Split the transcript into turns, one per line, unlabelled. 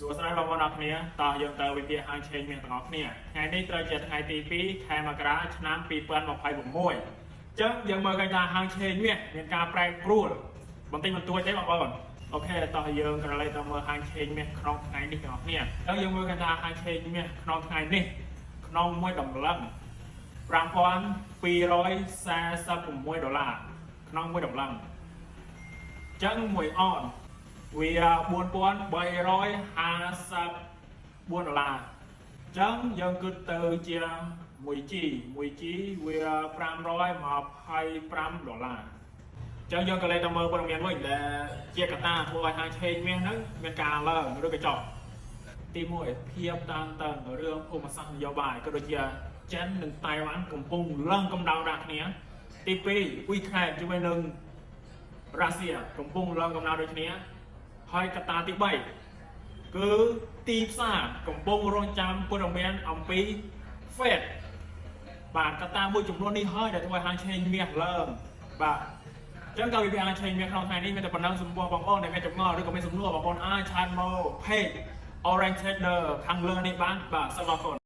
สวัสดีបងប្អូនអរគ្នាតោះយើងទៅវិភាគហាងឆេងមានទាំងអស់គ្នាថ្ងៃនេះត្រូវជាថ្ងៃទី2ខែមករាឆ្នាំ2026អញ្ចឹងយើងមើលឃើញថាហាងឆេងមានការប្រែប្រួលបន្តិចបន្តួចទេបងប្អូនអូខេតោះយើងក្រឡេកទៅមើលហាងឆេងមានក្នុងថ្ងៃនេះទាំងអស់គ្នាអញ្ចឹងយើងមើលឃើញថាហាងឆេងមានក្នុងថ្ងៃនេះក្នុងមួយតម្លឹង$5,246ក្នុងមួយតម្លឹងអញ្ចឹងមួយអនវា$4,354អញ្ចឹងយើងគិតទៅជា1G វា$525អញ្ចឹងយើងក៏លេខទៅមើលព័ត៌មានវិញដែលជាកត្តាធ្វើឲ្យហាងឆេងមាសហ្នឹងមានការឡើងឬកញ្ចក់ទី1ភាពតានតឹងរឿងភូមិសាស្ត្រនយោបាយក៏ដូចជាចិននិងតៃវ៉ាន់កំពុងឡើងកម្ដៅដាក់គ្នាទី2អ៊ុយក្រែនជាមួយនឹងរ៉ាស៊ីកំពុងឡើងកម្ដៅដូចគ្នាហើយកត្តាទី3គឺទីផ្សារកំពុងរងចាំព័ត៌មានអំពី Fed បាទកត្តាមួយចំនួននេះហើយដែលធ្វើឲ្យហាងឆេងមាសឡើងបាទអញ្ចឹងក៏វិភាគហាងឆេងមាសក្នុងថ្ងៃនេះមានតែប៉ុណ្ណឹងសំណួរបងប្អូនដែលមានចម្ងល់ឬក៏មានសំណួរបងប្អូនអាចឆាតមក Page Orange Trader ខាងលើនេះបានបាទសូមអរគុណ